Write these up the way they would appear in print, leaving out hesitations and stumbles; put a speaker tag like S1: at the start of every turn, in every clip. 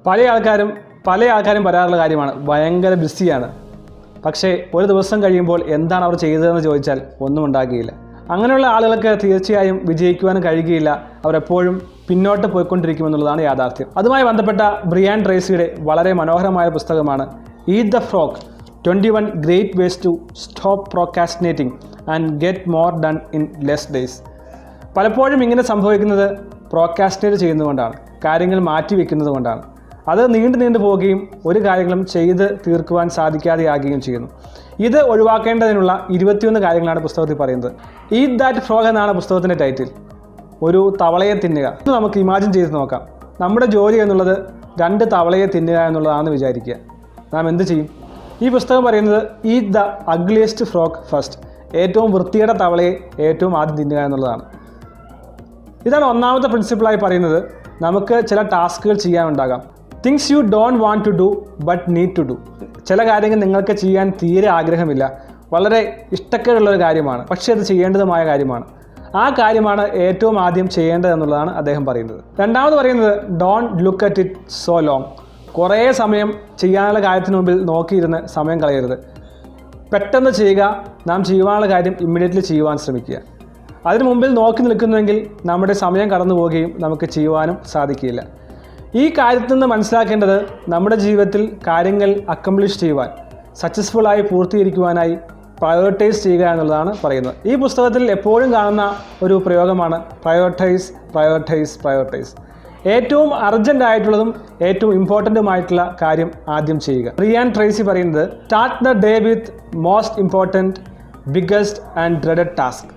S1: പല ആൾക്കാരും പറയാറുള്ള കാര്യമാണ്, ഭയങ്കര ബിസിയാണ്. പക്ഷേ ഒരു ദിവസം കഴിയുമ്പോൾ എന്താണ് അവർ ചെയ്തതെന്ന് ചോദിച്ചാൽ ഒന്നും ഉണ്ടാകുകയില്ല. അങ്ങനെയുള്ള ആളുകൾക്ക് തീർച്ചയായും വിജയിക്കുവാനും കഴിയുകയില്ല. അവരെപ്പോഴും പിന്നോട്ട് പോയിക്കൊണ്ടിരിക്കുമെന്നുള്ളതാണ് യാഥാർത്ഥ്യം. അതുമായി ബന്ധപ്പെട്ട ബ്രിയാൻ ട്രേസിയുടെ വളരെ മനോഹരമായ പുസ്തകമാണ് eat the frog 21 great ways to stop procrastinating and get more done in less days. പലപ്പോഴും ഇങ്ങനെ സംഭവിക്കുന്നത് പ്രോക്രാസ്റ്റിനേറ്റ് ചെയ്യുന്നതുകൊണ്ടാണ്, കാര്യങ്ങൾ മാറ്റിവെക്കുന്നത് കൊണ്ടാണ്. അത് നീണ്ടു പോവുകയും ഒരു കാര്യങ്ങളും ചെയ്ത് തീർക്കുവാൻ സാധിക്കാതെയാകുകയും ചെയ്യുന്നു. ഇത് ഒഴിവാക്കേണ്ടതിനുള്ള 21 കാര്യങ്ങളാണ് പുസ്തകത്തിൽ പറയുന്നത്. ഈറ്റ് ദാറ്റ് ഫ്രോഗ് എന്നാണ് പുസ്തകത്തിൻ്റെ ടൈറ്റിൽ. ഒരു തവളയെ തിന്നുക. ഇത് നമുക്ക് ഇമാജിൻ ചെയ്ത് നോക്കാം. നമ്മുടെ ജോലി എന്നുള്ളത് 2 തവളയെ തിന്നുക എന്നുള്ളതാണെന്ന് വിചാരിക്കുക. നാം എന്ത് ചെയ്യും? ഈ പുസ്തകം പറയുന്നത് eat the ugliest frog first. ഏറ്റവും വൃത്തിയുടെ തവളയെ ഏറ്റവും ആദ്യം തിന്നുക എന്നുള്ളതാണ്. ഇതാണ് ഒന്നാമത്തെ പ്രിൻസിപ്പിളായി പറയുന്നത്. നമുക്ക് ചില ടാസ്കുകൾ ചെയ്യാനുണ്ടാകാം. Things you don't want to do but need to do. ചില കാര്യങ്ങൾ നിങ്ങൾക്ക് ചെയ്യാൻ തീരെ ആഗ്രഹമില്ല, വളരെ ഇഷ്ടക്കേടുള്ളൊരു കാര്യമാണ്, പക്ഷേ അത് ചെയ്യേണ്ടതുമായ കാര്യമാണ്. ആ കാര്യമാണ് ഏറ്റവും ആദ്യം ചെയ്യേണ്ടത് എന്നുള്ളതാണ് അദ്ദേഹം പറയുന്നത്. രണ്ടാമത് പറയുന്നത് don't look at it so long. കുറേ സമയം ചെയ്യാനുള്ള കാര്യത്തിന് മുമ്പിൽ നോക്കിയിരുന്ന് സമയം കളയരുത്. പെട്ടെന്ന് ചെയ്യുക. നാം ചെയ്യുവാനുള്ള കാര്യം ഇമ്മീഡിയറ്റ്ലി ചെയ്യുവാൻ ശ്രമിക്കുക. അതിന് മുമ്പിൽ നോക്കി നിൽക്കുന്നുവെങ്കിൽ നമ്മുടെ സമയം കടന്നു പോവുകയും നമുക്ക് ചെയ്യുവാനും സാധിക്കില്ല. ഈ കാര്യത്തിൽ നിന്ന് മനസ്സിലാക്കേണ്ടത് നമ്മുടെ ജീവിതത്തിൽ കാര്യങ്ങൾ അക്കംപ്ലിഷ് ചെയ്യുവാൻ, സക്സസ്ഫുള്ളായി പൂർത്തീകരിക്കുവാനായി പ്രയോറിറ്റൈസ് ചെയ്യുക എന്നുള്ളതാണ് പറയുന്നത്. ഈ പുസ്തകത്തിൽ എപ്പോഴും കാണുന്ന ഒരു പ്രയോഗമാണ് പ്രയോറിറ്റൈസ് പ്രയോറിറ്റൈസ് പ്രയോറിറ്റൈസ്. ഏറ്റവും അർജൻ്റ് ആയിട്ടുള്ളതും ഏറ്റവും ഇമ്പോർട്ടൻറ്റുമായിട്ടുള്ള കാര്യം ആദ്യം ചെയ്യുക. ബ്രിയാൻ ട്രേസി പറയുന്നത് start the day with most important, biggest and dreaded task.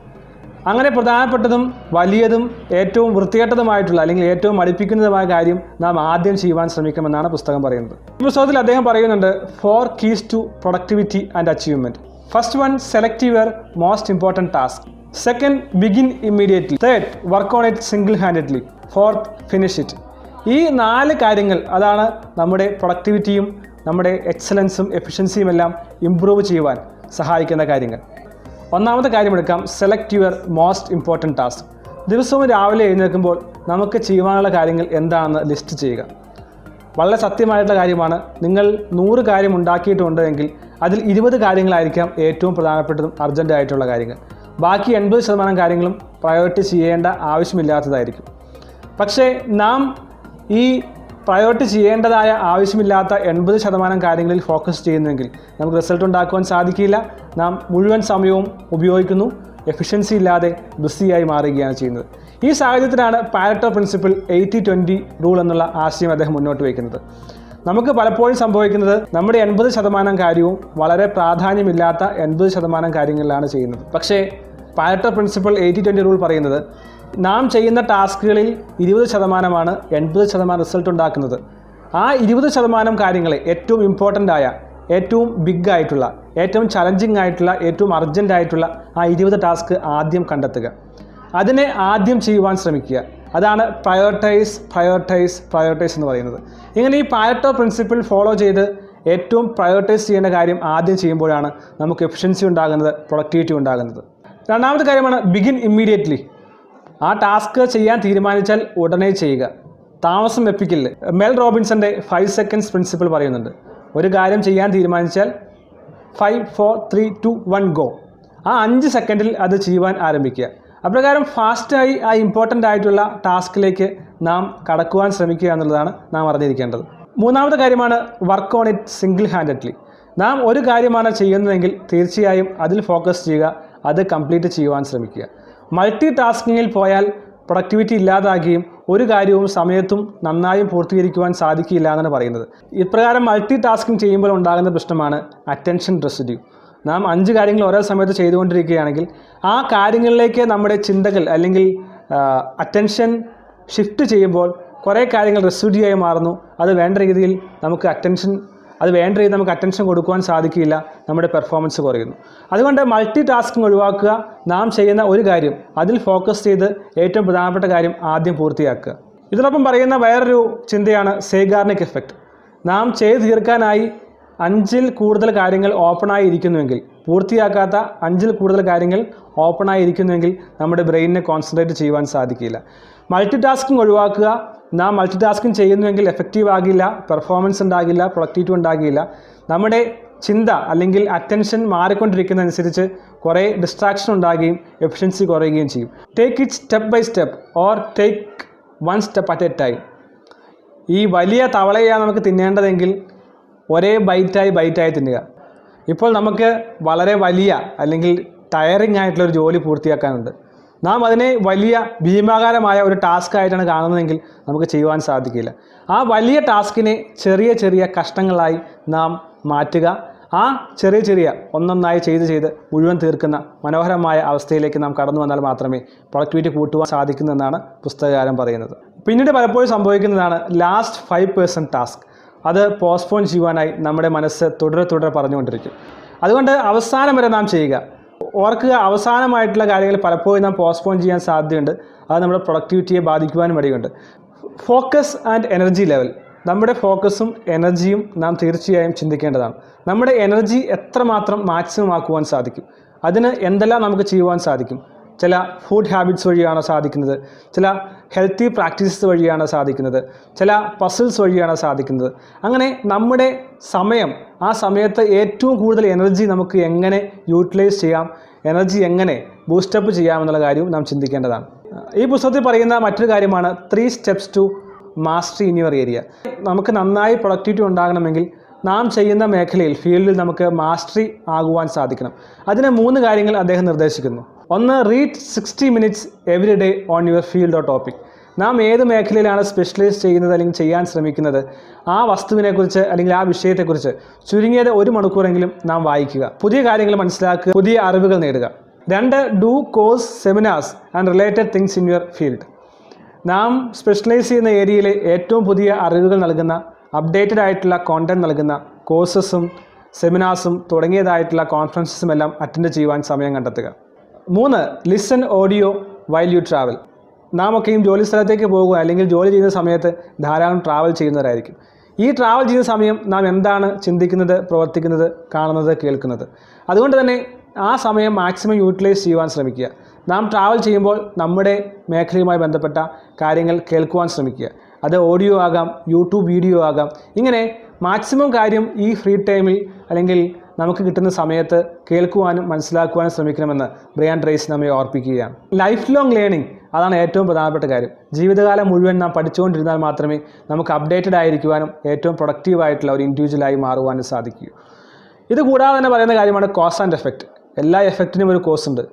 S1: അങ്ങനെ പ്രധാനപ്പെട്ടതും വലിയതും ഏറ്റവും വൃത്തികെട്ടതുമായിട്ടുള്ള അല്ലെങ്കിൽ ഏറ്റവും മടുപ്പിക്കുന്നതുമായ കാര്യം നാം ആദ്യം ചെയ്യുവാൻ ശ്രമിക്കുമെന്നാണ് പുസ്തകം പറയുന്നത്. ഈ പുസ്തകത്തിൽ അദ്ദേഹം പറയുന്നുണ്ട് 4 keys to productivity and achievement. First one, select your most important task. Second, begin immediately. Third, work on it single-handedly. Fourth, finish it. ഈ 4 കാര്യങ്ങൾ അതാണ് നമ്മുടെ പ്രൊഡക്ടിവിറ്റിയും നമ്മുടെ എക്സലൻസും എഫിഷ്യൻസിയും എല്ലാം ഇംപ്രൂവ് ചെയ്യുവാൻ സഹായിക്കുന്ന കാര്യങ്ങൾ. ഒന്നാമത്തെ കാര്യം എടുക്കാം, select your most important task. ദിവസവും രാവിലെ എഴുന്നേൽക്കുമ്പോൾ നമുക്ക് ചെയ്യുവാനുള്ള കാര്യങ്ങൾ എന്താണെന്ന് ലിസ്റ്റ് ചെയ്യുക. വളരെ സത്യമായിട്ടുള്ള കാര്യമാണ്. നിങ്ങൾ 100 കാര്യം ഉണ്ടാക്കിയിട്ടുണ്ട് എങ്കിൽ അതിൽ 20 കാര്യങ്ങളായിരിക്കാം ഏറ്റവും പ്രധാനപ്പെട്ടതും അർജൻ്റായിട്ടുള്ള കാര്യങ്ങൾ. ബാക്കി 80% കാര്യങ്ങളും പ്രയോറിറ്റി ചെയ്യേണ്ട ആവശ്യമില്ലാത്തതായിരിക്കും. പക്ഷേ നാം ഈ പ്രയോറിറ്റി ചെയ്യേണ്ടതായ ആവശ്യമില്ലാത്ത 80% കാര്യങ്ങളിൽ ഫോക്കസ് ചെയ്യുന്നുവെങ്കിൽ നമുക്ക് റിസൾട്ട് ഉണ്ടാക്കുവാൻ സാധിക്കില്ല. നാം മുഴുവൻ സമയവും ഉപയോഗിക്കുന്നു, എഫിഷ്യൻസി ഇല്ലാതെ ബിസിയായി മാറുകയാണ് ചെയ്യുന്നത്. ഈ സാഹചര്യത്തിലാണ് പാരറ്റോ പ്രിൻസിപ്പിൾ 80-20 റൂൾ എന്നുള്ള ആശയം അദ്ദേഹം മുന്നോട്ട് വയ്ക്കുന്നത്. നമുക്ക് പലപ്പോഴും സംഭവിക്കുന്നത് നമ്മുടെ 80% കാര്യവും വളരെ പ്രാധാന്യമില്ലാത്ത 80% കാര്യങ്ങളിലാണ് ചെയ്യുന്നത്. പക്ഷേ പാരറ്റോ പ്രിൻസിപ്പിൾ 80-20 റൂൾ പറയുന്നത് നാം ചെയ്യുന്ന ടാസ്കുകളിൽ 20%മാണ് 80% റിസൾട്ട് ഉണ്ടാക്കുന്നത്. ആ 20% കാര്യങ്ങളെ ഏറ്റവും ഇമ്പോർട്ടൻ്റ് ആയ, ഏറ്റവും ബിഗ് ആയിട്ടുള്ള, ഏറ്റവും ചലഞ്ചിങ് ആയിട്ടുള്ള, ഏറ്റവും അർജൻ്റ് ആയിട്ടുള്ള ആ 20 ടാസ്ക് ആദ്യം കണ്ടെത്തുക. അതിനെ ആദ്യം ചെയ്യുവാൻ ശ്രമിക്കുക. അതാണ് പ്രയോറിറ്റൈസ് പ്രയോറിറ്റൈസ് പ്രയോറിറ്റൈസ് എന്ന് പറയുന്നത്. ഇങ്ങനെ ഈ പാരറ്റോ പ്രിൻസിപ്പിൾ ഫോളോ ചെയ്ത് ഏറ്റവും പ്രയോറിറ്റൈസ് ചെയ്യേണ്ട കാര്യം ആദ്യം ചെയ്യുമ്പോഴാണ് നമുക്ക് എഫിഷ്യൻസി ഉണ്ടാകുന്നത്, പ്രൊഡക്ടിവിറ്റി ഉണ്ടാകുന്നത്. രണ്ടാമത്തെ കാര്യമാണ് ബിഗിൻ ഇമ്മീഡിയറ്റ്ലി. ആ ടാസ്ക് ചെയ്യാൻ തീരുമാനിച്ചാൽ ഉടനെ ചെയ്യുക, താമസം വെപ്പിക്കില്ല. മെൽ റോബിൻസൻ്റെ 5 seconds പ്രിൻസിപ്പിൾ പറയുന്നുണ്ട്. ഒരു കാര്യം ചെയ്യാൻ തീരുമാനിച്ചാൽ 5, 4, 3, 2, 1 ഗോ. ആ 5 സെക്കൻഡിൽ അത് ചെയ്യുവാൻ ആരംഭിക്കുക. അപ്രകാരം ഫാസ്റ്റായി ആ ഇമ്പോർട്ടൻ്റ് ആയിട്ടുള്ള ടാസ്കിലേക്ക് നാം കടക്കുവാൻ ശ്രമിക്കുക എന്നുള്ളതാണ് നാം അറിഞ്ഞിരിക്കേണ്ടത്. മൂന്നാമത്തെ കാര്യമാണ് work on it single handedly. നാം ഒരു കാര്യമാണ് ചെയ്യുന്നതെങ്കിൽ തീർച്ചയായും അതിൽ ഫോക്കസ് ചെയ്യുക, അത് കംപ്ലീറ്റ് ചെയ്യുവാൻ ശ്രമിക്കുക. മൾട്ടി ടാസ്കിങ്ങിൽ പോയാൽ പ്രൊഡക്ടിവിറ്റി ഇല്ലാതാകുകയും ഒരു കാര്യവും സമയത്തും നന്നായും പൂർത്തീകരിക്കുവാൻ സാധിക്കില്ല എന്നാണ് പറയുന്നത്. ഇപ്രകാരം മൾട്ടി ടാസ്കിങ് ചെയ്യുമ്പോൾ ഉണ്ടാകുന്ന പ്രശ്നമാണ് അറ്റൻഷൻ റെസിഡ്യൂ. നാം 5 കാര്യങ്ങൾ ഒരേ സമയത്ത് ചെയ്തുകൊണ്ടിരിക്കുകയാണെങ്കിൽ ആ കാര്യങ്ങളിലേക്ക് നമ്മുടെ ചിന്തകൾ അല്ലെങ്കിൽ അറ്റൻഷൻ ഷിഫ്റ്റ് ചെയ്യുമ്പോൾ കുറേ കാര്യങ്ങൾ റെസിഡ്യൂ ആയി മാറുന്നു. അത് വേണ്ട രീതിയിൽ നമുക്ക് അറ്റൻഷൻ കൊടുക്കുവാൻ സാധിക്കില്ല, നമ്മുടെ പെർഫോമൻസ് കുറയുന്നു. അതുകൊണ്ട് മൾട്ടി ടാസ്കിങ് ഒഴിവാക്കുക. നാം ചെയ്യുന്ന ഒരു കാര്യം അതിൽ ഫോക്കസ് ചെയ്ത് ഏറ്റവും പ്രധാനപ്പെട്ട കാര്യം ആദ്യം പൂർത്തിയാക്കുക. ഇതിനൊപ്പം പറയുന്ന വേറൊരു ചിന്തയാണ് സേഗാർനിക് എഫക്റ്റ്. നാം ചെയ്ത് തീർക്കാനായി 5ൽ കൂടുതൽ കാര്യങ്ങൾ ഓപ്പണായി ഇരിക്കുന്നുവെങ്കിൽ പൂർത്തിയാക്കാത്ത 5-ൽ കൂടുതൽ കാര്യങ്ങൾ ഓപ്പണായി ഇരിക്കുന്നുവെങ്കിൽ നമ്മുടെ ബ്രെയിനിനെ കോൺസെൻട്രേറ്റ് ചെയ്യുവാൻ സാധിക്കില്ല. മൾട്ടി ടാസ്കിങ് ഒഴിവാക്കുക. നാം മൾട്ടി ടാസ്കിങ് ചെയ്യുന്നുവെങ്കിൽ എഫക്റ്റീവ് ആകില്ല, പെർഫോമൻസ് ഉണ്ടാകില്ല, പ്രൊഡക്ടിവിറ്റി ഉണ്ടാകില്ല. നമ്മുടെ ചിന്ത അല്ലെങ്കിൽ അറ്റൻഷൻ മാറിക്കൊണ്ടിരിക്കുന്നതനുസരിച്ച് കുറേ ഡിസ്ട്രാക്ഷൻ ഉണ്ടാകുകയും എഫിഷ്യൻസി കുറയുകയും ചെയ്യും. Take it step by step or take 1 step at a time. ഈ വലിയ തവളയാണ് നമുക്ക് തിന്നേണ്ടതെങ്കിൽ ഒരേ ബൈറ്റായി തിന്നുക. ഇപ്പോൾ നമുക്ക് വളരെ വലിയ അല്ലെങ്കിൽ ടയറിംഗ് ആയിട്ടുള്ളൊരു ജോലി പൂർത്തിയാക്കാനുണ്ട്. നാം അതിനെ വലിയ ഭീമാകാരമായ ഒരു ടാസ്ക് ആയിട്ടാണ് കാണുന്നതെങ്കിൽ നമുക്ക് ചെയ്യുവാൻ സാധിക്കില്ല. ആ വലിയ ടാസ്കിനെ ചെറിയ ചെറിയ കഷ്ണങ്ങളായി നാം മാറ്റുക. ആ ചെറിയ ഒന്നൊന്നായി ചെയ്ത് മുഴുവൻ തീർക്കുന്ന മനോഹരമായ അവസ്ഥയിലേക്ക് നാം കടന്നു വന്നാൽ മാത്രമേ പ്രൊഡക്ടിവിറ്റി കൂട്ടുവാൻ സാധിക്കൂ എന്നാണ് പുസ്തകകാരൻ പറയുന്നത്. പിന്നീട് പലപ്പോഴും സംഭവിക്കുന്നതാണ് ലാസ്റ്റ് 5% ടാസ്ക്. അത് പോസ്റ്റ്പോൺ ചെയ്യുവാനായി നമ്മുടെ മനസ്സ് തുടരെ പറഞ്ഞുകൊണ്ടിരിക്കും. അതുകൊണ്ട് അവസാനം വരെ നാം ചെയ്യുക. ഓർക്കുക, അവസാനമായിട്ടുള്ള കാര്യങ്ങൾ പലപ്പോഴും നാം പോസ്റ്റ്പോൺ ചെയ്യാൻ സാധ്യതയുണ്ട്. അത് നമ്മുടെ പ്രൊഡക്ടിവിറ്റിയെ ബാധിക്കുവാനും വഴിയുണ്ട്. Focus and energy level. നമ്മുടെ ഫോക്കസും എനർജിയും നാം തീർച്ചയായും ചിന്തിക്കേണ്ടതാണ്. നമ്മുടെ എനർജി എത്രമാത്രം മാക്സിമം ആക്കുവാൻ സാധിക്കും, അതിന് എന്തെല്ലാം നമുക്ക് ചെയ്യുവാൻ സാധിക്കും. ചില ഫുഡ് ഹാബിറ്റ്സ് വഴിയാണ് സാധിക്കുന്നത്, ചില ഹെൽത്തി പ്രാക്ടീസസ് വഴിയാണ് സാധിക്കുന്നത്, ചില പസിൽസ് വഴിയാണ് സാധിക്കുന്നത്. അങ്ങനെ നമ്മുടെ സമയം, ആ സമയത്ത് ഏറ്റവും കൂടുതൽ എനർജി നമുക്ക് എങ്ങനെ യൂട്ടിലൈസ് ചെയ്യാം, എനർജി എങ്ങനെ ബൂസ്റ്റപ്പ് ചെയ്യാമെന്നുള്ള കാര്യവും നാം ചിന്തിക്കേണ്ടതാണ്. ഈ പുസ്തകത്തിൽ പറയുന്ന മറ്റൊരു കാര്യമാണ് 3 steps to mastery in your area. നമുക്ക് നന്നായി പ്രൊഡക്ടിവിറ്റി ഉണ്ടാകണമെങ്കിൽ നാം ചെയ്യുന്ന മേഖലയിൽ, ഫീൽഡിൽ നമുക്ക് മാസ്റ്ററി ആകുവാൻ സാധിക്കണം. അതിന് 3 കാര്യങ്ങൾ അദ്ദേഹം നിർദ്ദേശിക്കുന്നു. ഒന്ന്, read 60 minutes every day on your field or topic. നാം ഏത് മേഖലയിലാണ് സ്പെഷ്യലൈസ് ചെയ്യുന്നത് അല്ലെങ്കിൽ ചെയ്യാൻ ശ്രമിക്കുന്നത്, ആ വസ്തുവിനെക്കുറിച്ച് അല്ലെങ്കിൽ ആ വിഷയത്തെക്കുറിച്ച് ചുരുങ്ങിയത് 1 മണിക്കൂറെങ്കിലും നാം വായിക്കുക. പുതിയ കാര്യങ്ങൾ മനസ്സിലാക്കുക, പുതിയ അറിവുകൾ നേടുക. 2, do course, seminars and related things in your field. നാം സ്പെഷ്യലൈസ് ചെയ്യുന്ന ഏരിയയിലെ ഏറ്റവും പുതിയ അറിവുകൾ നൽകുന്ന, അപ്ഡേറ്റഡ് ആയിട്ടുള്ള കോണ്ടന്റ് നൽകുന്ന കോഴ്സസും സെമിനാർസും തുടങ്ങിയതായിട്ടുള്ള കോൺഫറൻസസും എല്ലാം അറ്റൻഡ് ചെയ്യുവാൻ സമയം കണ്ടെത്തുക. 3, listen audio while U travel. നാം ഒക്കെയും ജോലി സ്ഥലത്തേക്ക് പോകുക അല്ലെങ്കിൽ ജോലി ചെയ്യുന്ന സമയത്ത് ധാരാളം ട്രാവൽ ചെയ്യുന്നവരായിരിക്കും. ഈ ട്രാവൽ ചെയ്യുന്ന സമയം നാം എന്താണ് ചിന്തിക്കുന്നത്, പ്രവർത്തിക്കുന്നത്, കാണുന്നത്, കേൾക്കുന്നത്. അതുകൊണ്ട് തന്നെ ആ സമയം മാക്സിമം യൂട്ടിലൈസ് ചെയ്യുവാൻ ശ്രമിക്കുക. നാം ട്രാവൽ ചെയ്യുമ്പോൾ നമ്മുടെ മേഖലയുമായി ബന്ധപ്പെട്ട കാര്യങ്ങൾ കേൾക്കുവാൻ ശ്രമിക്കുക. അത് ഓഡിയോ ആകാം, യൂട്യൂബ് വീഡിയോ ആകാം. ഇങ്ങനെ മാക്സിമം കാര്യം ഈ ഫ്രീ ടൈമിൽ അല്ലെങ്കിൽ നമുക്ക് കിട്ടുന്ന സമയത്ത് കേൾക്കുവാനും മനസ്സിലാക്കുവാനും ശ്രമിക്കണമെന്ന് ബ്രയാൻ ട്രേസി നമ്മെ ഓർപ്പിക്കുകയാണ്. ലൈഫ് ലോങ് ലേണിംഗ്, അതാണ് ഏറ്റവും പ്രധാനപ്പെട്ട കാര്യം. ജീവിതകാലം മുഴുവൻ നാം പഠിച്ചുകൊണ്ടിരുന്നാൽ മാത്രമേ നമുക്ക് അപ്ഡേറ്റഡ് ആയിരിക്കുവാനും ഏറ്റവും പ്രൊഡക്റ്റീവായിട്ടുള്ള ഒരു ഇൻഡിവിജ്വലായി മാറുവാനും സാധിക്കൂ. ഇത് കൂടാതെ തന്നെ പറയുന്ന കാര്യമാണ് കോസ് ആൻഡ് എഫക്റ്റ്. എല്ലാ എഫക്റ്റിനും ഒരു കോസ് ഉണ്ട്,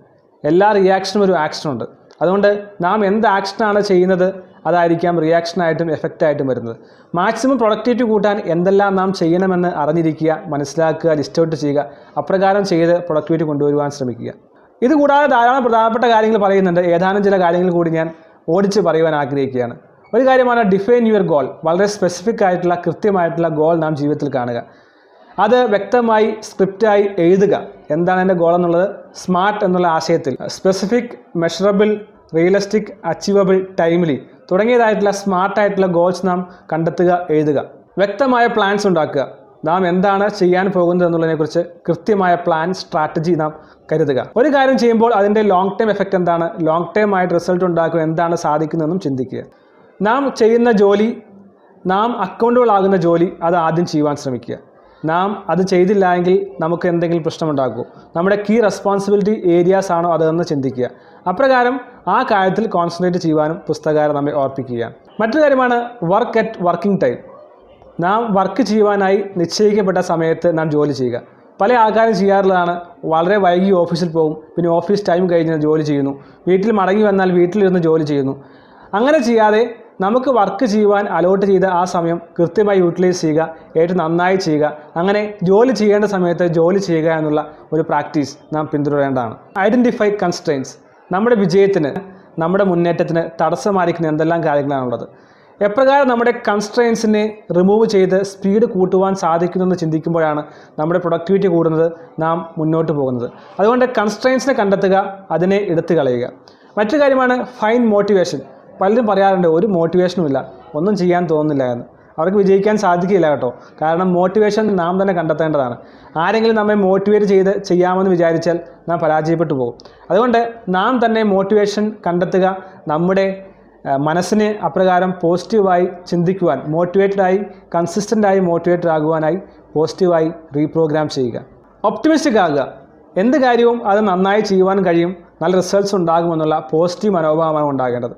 S1: എല്ലാ റിയാക്ഷനും ഒരു ആക്ഷനുണ്ട്. അതുകൊണ്ട് നാം എന്ത് ആക്ഷനാണ് ചെയ്യുന്നത് അതായിരിക്കാം റിയാക്ഷനായിട്ടും എഫക്റ്റായിട്ടും വരുന്നത്. മാക്സിമം പ്രൊഡക്ടിവിറ്റി കൂട്ടാൻ എന്തെല്ലാം നാം ചെയ്യണമെന്ന് അറിഞ്ഞിരിക്കുക, മനസ്സിലാക്കുക, ലിസ്റ്റ് ഔട്ട് ചെയ്യുക. അപ്രകാരം ചെയ്ത് പ്രൊഡക്ടിവിറ്റി കൊണ്ടുവരുവാൻ ശ്രമിക്കുക. ഇത് കൂടാതെ ധാരാളം പ്രധാനപ്പെട്ട കാര്യങ്ങൾ പറയുന്നുണ്ട്. ഏതാനും ചില കാര്യങ്ങൾ കൂടി ഞാൻ ഓടിച്ച് പറയുവാൻ ആഗ്രഹിക്കുകയാണ്. ഒരു കാര്യമാണ് ഡിഫൈൻ യുവർ ഗോൾ. വളരെ സ്പെസിഫിക് ആയിട്ടുള്ള, കൃത്യമായിട്ടുള്ള ഗോൾ നാം ജീവിതത്തിൽ കാണുക. അത് വ്യക്തമായി സ്ക്രിപ്റ്റായി എഴുതുക. എന്താണ് എൻ്റെ ഗോൾ എന്നുള്ളത് സ്മാർട്ട് എന്നുള്ള ആശയത്തിൽ specific, measurable, realistic, achievable, timely തുടങ്ങിയതായിട്ടുള്ള സ്മാർട്ടായിട്ടുള്ള ഗോൾസ് നാം കണ്ടെത്തുക, എഴുതുക. വ്യക്തമായ പ്ലാൻസ് ഉണ്ടാക്കുക. നാം എന്താണ് ചെയ്യാൻ പോകുന്നത് എന്നുള്ളതിനെക്കുറിച്ച് കൃത്യമായ പ്ലാൻ, സ്ട്രാറ്റജി നാം കരുതുക. ഒരു കാര്യം ചെയ്യുമ്പോൾ അതിൻ്റെ ലോങ് ടൈം എഫക്റ്റ് എന്താണ്, ലോങ് ടൈം ആയിട്ട് റിസൾട്ട് ഉണ്ടാക്കുക, എന്താണ് സാധിക്കുന്നതെന്നും ചിന്തിക്കുക. നാം ചെയ്യുന്ന ജോലി, നാം അക്കൗണ്ടബിൾ ആകുന്ന ജോലി, അത് ആദ്യം ചെയ്യുവാൻ ശ്രമിക്കുക. നാം അത് ചെയ്തില്ല എങ്കിൽ നമുക്ക് എന്തെങ്കിലും പ്രശ്നമുണ്ടാകുമോ, നമ്മുടെ കീ റെസ്പോൺസിബിലിറ്റി ഏരിയാസ് ആണോ അതെന്ന് ചിന്തിക്കുക. അപ്രകാരം ആ കാര്യത്തിൽ കോൺസെൻട്രേറ്റ് ചെയ്യുവാനും പുസ്തകകാരൻ നമ്മെ ഓർപ്പിക്കുകയാണ്. മറ്റൊരു കാര്യമാണ് വർക്ക് അറ്റ് വർക്കിംഗ് ടൈം. നാം വർക്ക് ചെയ്യുവാനായി നിശ്ചയിക്കപ്പെട്ട സമയത്ത് നാം ജോലി ചെയ്യുക. പല ആൾക്കാരും ചെയ്യാറുള്ളതാണ്, വളരെ വൈകി ഓഫീസിൽ പോകും, പിന്നെ ഓഫീസ് ടൈം കഴിഞ്ഞ് ജോലി ചെയ്യുന്നു, വീട്ടിൽ മടങ്ങി വന്നാൽ വീട്ടിലിരുന്ന് ജോലി ചെയ്യുന്നു. അങ്ങനെ ചെയ്യാതെ നമുക്ക് വർക്ക് ചെയ്യുവാൻ അലോട്ട് ചെയ്ത ആ സമയം കൃത്യമായി യൂട്ടിലൈസ് ചെയ്യുക, ഏറ്റവും നന്നായി ചെയ്യുക. അങ്ങനെ ജോലി ചെയ്യേണ്ട സമയത്ത് ജോലി ചെയ്യുക എന്നുള്ള ഒരു പ്രാക്ടീസ് നാം പിന്തുടരേണ്ടതാണ്. Identify constraints. നമ്മുടെ വിജയത്തിന്, നമ്മുടെ മുന്നേറ്റത്തിന് തടസ്സമായിരിക്കുന്ന എന്തെല്ലാം കാര്യങ്ങളാണുള്ളത്, എപ്രകാരം നമ്മുടെ കൺസ്ട്രെയിൻസിനെ റിമൂവ് ചെയ്ത് സ്പീഡ് കൂട്ടുവാൻ സാധിക്കുമെന്ന് ചിന്തിക്കുമ്പോഴാണ് നമ്മുടെ പ്രൊഡക്ടിവിറ്റി കൂടുന്നത്, നാം മുന്നോട്ട് പോകുന്നത്. അതുകൊണ്ട് കൺസ്ട്രെയിൻസിനെ കണ്ടെത്തുക, അതിനെ എടുത്തു കളയുക. മറ്റൊരു കാര്യമാണ് ഫൈൻഡ് മോട്ടിവേഷൻ. പലരും പറയാറുണ്ട് ഒരു മോട്ടിവേഷനും ഇല്ല, ഒന്നും ചെയ്യാൻ തോന്നുന്നില്ല എന്ന്. അവർക്ക് വിജയിക്കാൻ സാധിക്കില്ല കേട്ടോ. കാരണം മോട്ടിവേഷൻ നാം തന്നെ കണ്ടെത്തേണ്ടതാണ്. ആരെങ്കിലും നമ്മെ മോട്ടിവേറ്റ് ചെയ്യാമെന്ന് വിചാരിച്ചാൽ നാം പരാജയപ്പെട്ടു പോകും. അതുകൊണ്ട് നാം തന്നെ മോട്ടിവേഷൻ കണ്ടെത്തുക, നമ്മുടെ മനസ്സിനെ അപ്രകാരം പോസിറ്റീവായി ചിന്തിക്കുവാൻ, മോട്ടിവേറ്റഡായി കൺസിസ്റ്റൻ്റായി മോട്ടിവേറ്റഡ് ആകുവാനായി പോസിറ്റീവായി റീപ്രോഗ്രാം ചെയ്യുക. ഒപ്റ്റിമിസ്റ്റിക് ആകുക. എന്ത് കാര്യവും അത് നന്നായി ചെയ്യുവാൻ കഴിയും, നല്ല റിസൾട്ട്സ് ഉണ്ടാകുമെന്നുള്ള പോസിറ്റീവ് മനോഭാവമാണ് ഉണ്ടാകേണ്ടത്.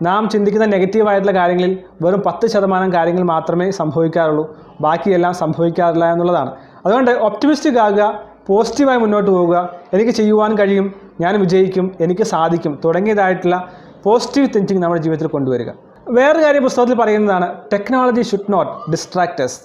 S1: നാം ചിന്തിക്കുന്ന നെഗറ്റീവായിട്ടുള്ള കാര്യങ്ങളിൽ വെറും 10% കാര്യങ്ങൾ മാത്രമേ സംഭവിക്കാറുള്ളൂ, ബാക്കിയെല്ലാം സംഭവിക്കാറില്ല എന്നുള്ളതാണ്. അതുകൊണ്ട് ഒപ്റ്റിമിസ്റ്റിക് ആകുക, പോസിറ്റീവായി മുന്നോട്ട് പോവുക, എനിക്ക് ചെയ്യുവാൻ കഴിയും, ഞാൻ വിജയിക്കും, എനിക്ക് സാധിക്കും തുടങ്ങിയതായിട്ടുള്ള പോസിറ്റീവ് തിങ്കിങ് നമ്മുടെ ജീവിതത്തിൽ കൊണ്ടുവരിക. വേറൊരു കാര്യം പുസ്തകത്തിൽ പറയുന്നതാണ്, technology should not distract us.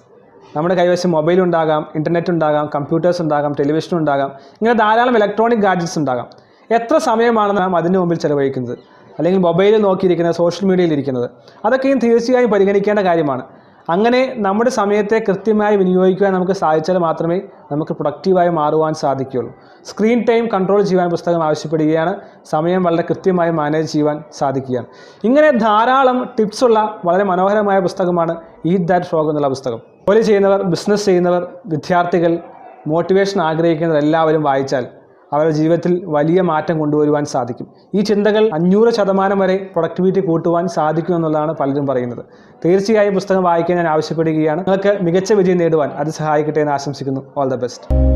S1: നമ്മുടെ കൈവശം മൊബൈൽ ഉണ്ടാകാം, ഇൻ്റർനെറ്റ് ഉണ്ടാകാം, കമ്പ്യൂട്ടേഴ്സ് ഉണ്ടാകാം, ടെലിവിഷൻ ഉണ്ടാകാം, ഇങ്ങനെ ധാരാളം ഇലക്ട്രോണിക് ഗാഡ്ജറ്റ്സ് ഉണ്ടാകാം. എത്ര സമയമാണ് നാം അതിന് മുമ്പിൽ ചിലവഴിക്കുന്നത്, അല്ലെങ്കിൽ മൊബൈലിൽ നോക്കിയിരിക്കുന്നത്, സോഷ്യൽ മീഡിയയിൽ ഇരിക്കുന്നത്, അതൊക്കെയും തീർച്ചയായും പരിഗണിക്കേണ്ട കാര്യമാണ്. അങ്ങനെ നമ്മുടെ സമയത്തെ കൃത്യമായി വിനിയോഗിക്കുവാൻ നമുക്ക് സാധിച്ചാൽ മാത്രമേ നമുക്ക് പ്രൊഡക്റ്റീവായി മാറുവാൻ സാധിക്കുകയുള്ളൂ. സ്ക്രീൻ ടൈം കൺട്രോൾ ചെയ്യുവാൻ പുസ്തകം ആവശ്യപ്പെടുകയാണ്. സമയം വളരെ കൃത്യമായി മാനേജ് ചെയ്യുവാൻ സാധിക്കുകയാണ്. ഇങ്ങനെ ധാരാളം ടിപ്സുള്ള വളരെ മനോഹരമായ പുസ്തകമാണ് ഈറ്റ് ദാറ്റ് ഫ്രോഗ് എന്നുള്ള പുസ്തകം. ജോലി ചെയ്യുന്നവർ, ബിസിനസ് ചെയ്യുന്നവർ, വിദ്യാർത്ഥികൾ, മോട്ടിവേഷൻ ആഗ്രഹിക്കുന്നവർ എല്ലാവരും വായിച്ചാൽ അവരുടെ ജീവിതത്തിൽ വലിയ മാറ്റം കൊണ്ടുവരുവാൻ സാധിക്കും. ഈ ചിന്തകൾ 500% വരെ പ്രൊഡക്ടിവിറ്റി കൂട്ടുവാൻ സാധിക്കും എന്നുള്ളതാണ് പലരും പറയുന്നത്. തീർച്ചയായും പുസ്തകം വായിക്കാൻ ഞാൻ ആവശ്യപ്പെടുകയാണ്. നിങ്ങൾക്ക് മികച്ച വിജയം നേടുവാൻ അത് സഹായിക്കട്ടെ എന്ന് ആശംസിക്കുന്നു. All the best.